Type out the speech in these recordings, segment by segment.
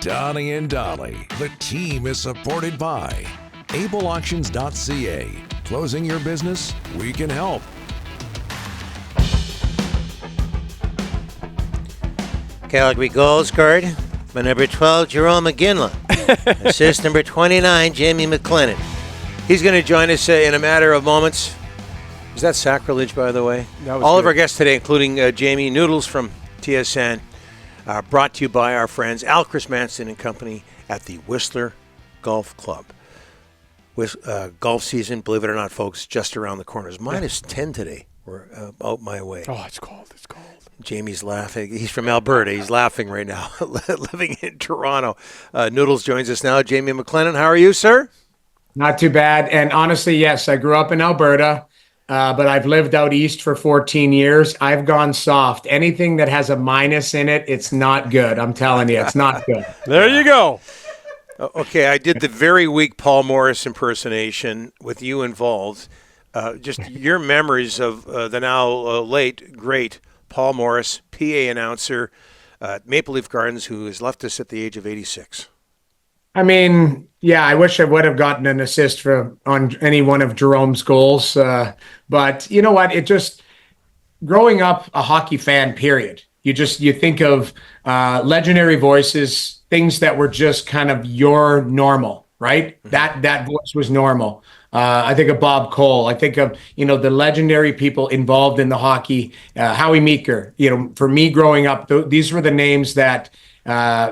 Donnie and Dolly. The team is supported by ableauctions.ca. Closing your business? We can help. Calgary goals guard by number 12, Jerome McGinley. Assist number 29, Jamie McLennan. He's going to join us in a matter of moments. Is that sacrilege, by the way? All of our guests today, including Jamie Noodles from TSN, brought to you by our friends Al Chris Manson and Company at the Whistler Golf Club. Golf season, believe it or not, folks, just around the corner. It's minus 10 today. We're out my way. Oh, it's cold. It's cold. Jamie's laughing. He's from Alberta. He's laughing right now, living in Toronto. Noodles joins us now. Jamie McLennan, how are you, sir? Not too bad. And honestly, yes, I grew up in Alberta, but I've lived out east for 14 years. I've gone soft. Anything that has a minus in it, it's not good. I'm telling you, it's not good. There you go. Okay, I did the very weak Paul Morris impersonation with you involved. Just your memories of the now late, great Paul Morris, PA announcer at Maple Leaf Gardens, who has left us at the age of 86. I mean, yeah, I wish I would have gotten an assist on any one of Jerome's goals. But you know what? It just, growing up a hockey fan, period. You think of legendary voices, things that were just kind of your normal, right? Mm-hmm. That voice was normal. I think of Bob Cole. I think of, the legendary people involved in the hockey. Howie Meeker. For me growing up, these were the names that,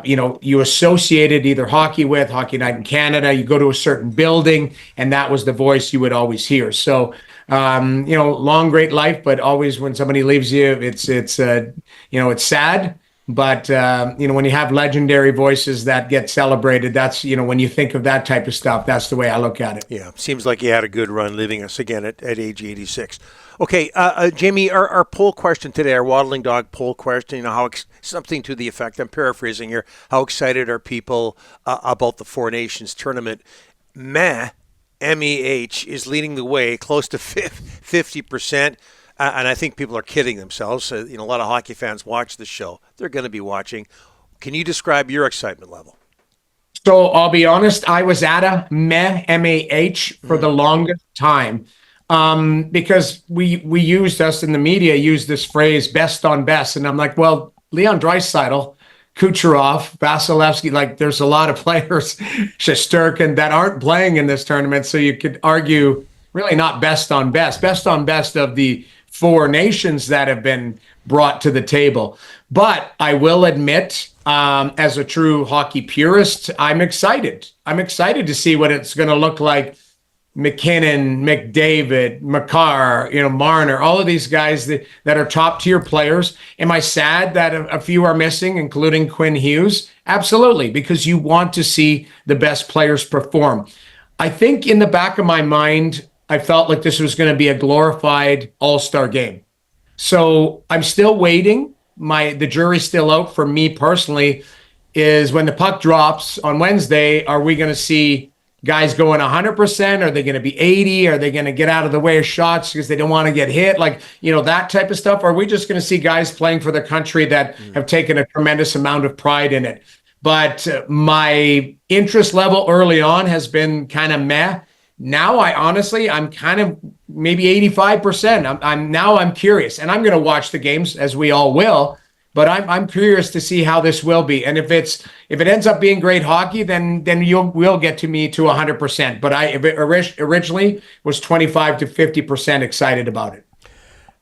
you associated either hockey with, Hockey Night in Canada. You go to a certain building, and that was the voice you would always hear. So, long, great life, but always when somebody leaves you, it's sad. But, when you have legendary voices that get celebrated, that's, when you think of that type of stuff, that's the way I look at it. Yeah, seems like you had a good run leaving us again at age 86. Okay, Jamie, our poll question today, our Waddling Dog poll question, something to the effect, I'm paraphrasing here, how excited are people about the Four Nations tournament? MEH, is leading the way, close to 50%. And I think people are kidding themselves. A lot of hockey fans watch the show. They're going to be watching. Can you describe your excitement level? So I'll be honest, I was at a MEH for the longest time because we used, us in the media, used this phrase, best on best. And I'm like, well, Leon Draisaitl, Kucherov, Vasilevsky, there's a lot of players, Shesterkin, that aren't playing in this tournament. So you could argue really not best on best of the Four Nations that have been brought to the table. But I will admit, as a true hockey purist, I'm excited. I'm excited to see what it's going to look like. McKinnon, McDavid, Makar, Marner, all of these guys that are top tier players. Am I sad that a few are missing, including Quinn Hughes? Absolutely, because you want to see the best players perform. I think in the back of my mind, I felt like this was going to be a glorified all-star game. So I'm still waiting. The jury's still out for me personally, is when the puck drops on Wednesday, are we going to see guys going 100%? Are they going to be 80? Are they going to get out of the way of shots because they don't want to get hit? That type of stuff. Are we just going to see guys playing for the country that have taken a tremendous amount of pride in it? But my interest level early on has been kind of meh. Now I'm kind of maybe 85%. I'm curious, and I'm going to watch the games as we all will. But I'm curious to see how this will be, and if it ends up being great hockey, then we'll get to me to 100%. But I originally was 25 to 50% excited about it.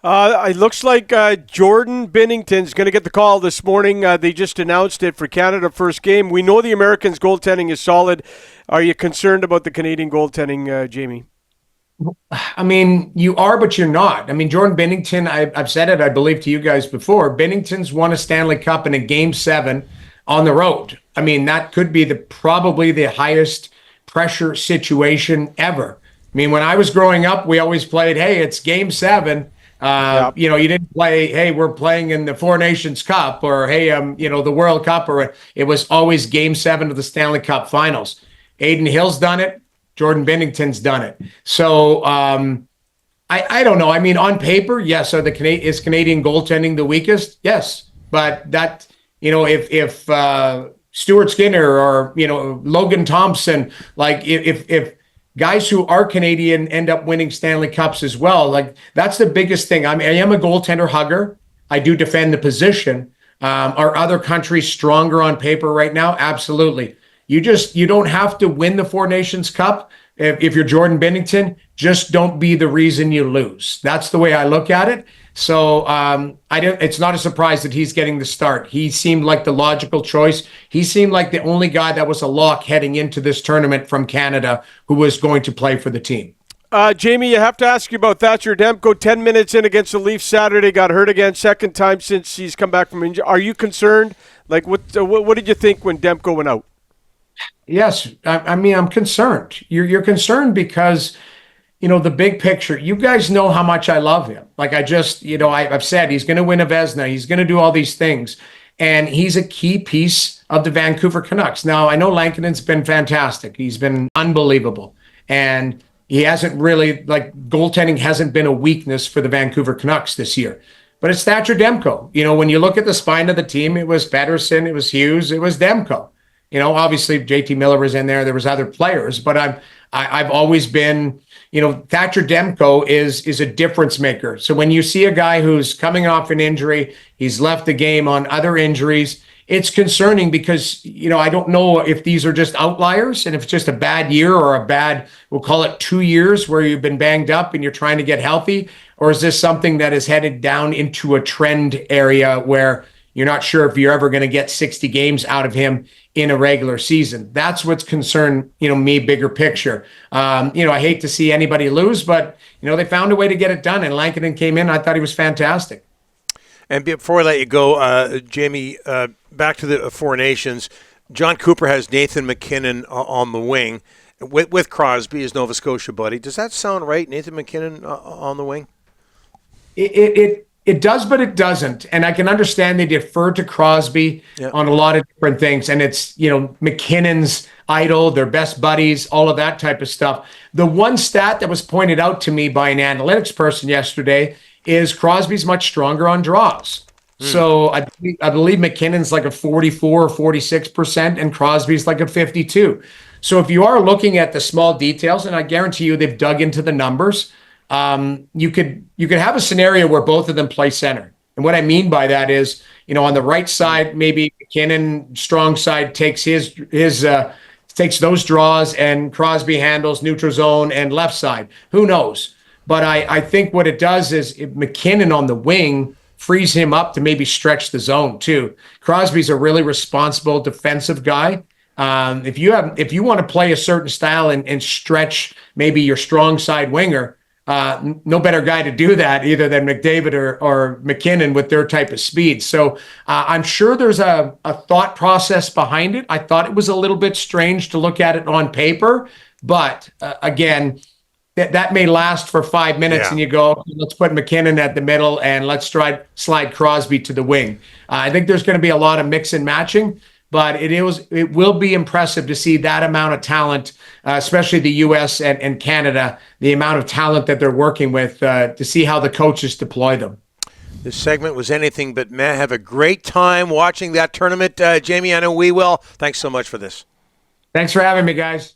It looks like Jordan Binnington's going to get the call this morning. They just announced it for Canada first game. We know the Americans' goaltending is solid. Are you concerned about the Canadian goaltending, Jamie? I mean, you are, but you're not. I mean, Jordan Binnington, I've said it, I believe, to you guys before. Binnington's won a Stanley Cup in a Game 7 on the road. I mean, that could be probably the highest pressure situation ever. I mean, when I was growing up, we always played, hey, it's Game 7. You didn't play, hey, we're playing in the Four Nations Cup, or hey, the World Cup, or it was always Game 7 of the Stanley Cup Finals. Aiden Hill's done it. Jordan Binnington's done it. So I don't know. I mean, on paper, yes. Is Canadian goaltending the weakest? Yes, but that if Stuart Skinner or, Logan Thompson. Like if guys who are Canadian end up winning Stanley Cups as well, like that's the biggest thing. I am a goaltender hugger. I do defend the position. Are other countries stronger on paper right now? Absolutely. You don't have to win the Four Nations Cup. If you're Jordan Binnington, just don't be the reason you lose. That's the way I look at it. So it's not a surprise that he's getting the start. He seemed like the logical choice. He seemed like the only guy that was a lock heading into this tournament from Canada who was going to play for the team. Jamie, you have to ask you about Thatcher Demko. 10 minutes in against the Leafs Saturday, got hurt again, second time since he's come back from injury. Are you concerned? Like, what did you think when Demko went out? Yes, I'm concerned. You're concerned because, the big picture. You guys know how much I love him. Like I've said he's going to win a Vezina. He's going to do all these things, and he's a key piece of the Vancouver Canucks. Now I know Lankinen's been fantastic. He's been unbelievable, and he hasn't really goaltending hasn't been a weakness for the Vancouver Canucks this year. But it's Thatcher Demko. When you look at the spine of the team, it was Pettersson, it was Hughes, it was Demko. Obviously JT Miller was in there. There was other players, but I've always been, Thatcher Demko is a difference maker. So when you see a guy who's coming off an injury, he's left the game on other injuries, it's concerning because, I don't know if these are just outliers and if it's just a bad year or a bad, we'll call it 2 years where you've been banged up and you're trying to get healthy, or is this something that is headed down into a trend area where you're not sure if you're ever going to get 60 games out of him in a regular season. That's what's concerned, me, bigger picture. I hate to see anybody lose, but, they found a way to get it done. And Lankinen came in. I thought he was fantastic. And before I let you go, Jamie, back to the Four Nations. John Cooper has Nathan McKinnon on the wing with Crosby, his Nova Scotia buddy. Does that sound right, Nathan McKinnon on the wing? It does, but it doesn't. And I can understand they defer to Crosby on a lot of different things. And it's, McKinnon's idol, their best buddies, all of that type of stuff. The one stat that was pointed out to me by an analytics person yesterday is Crosby's much stronger on draws. So I believe McKinnon's like a 44 or 46% and Crosby's like a 52. So if you are looking at the small details, and I guarantee you they've dug into the numbers, you could have a scenario where both of them play center. And what I mean by that is, on the right side, maybe McKinnon, strong side, takes takes those draws and Crosby handles neutral zone and left side. Who knows? But I think what it does is if McKinnon on the wing frees him up to maybe stretch the zone too. Crosby's a really responsible defensive guy. If you want to play a certain style and stretch maybe your strong side winger, no better guy to do that either than McDavid or McKinnon with their type of speed. So I'm sure there's a thought process behind it. I thought it was a little bit strange to look at it on paper, but again, that may last for 5 minutes and you go, okay, let's put McKinnon at the middle and let's try slide Crosby to the wing. I think there's going to be a lot of mix and matching. But it will be impressive to see that amount of talent, especially the U.S. and Canada, the amount of talent that they're working with to see how the coaches deploy them. This segment was anything but meh. Have a great time watching that tournament. Jamie, I know we will. Thanks so much for this. Thanks for having me, guys.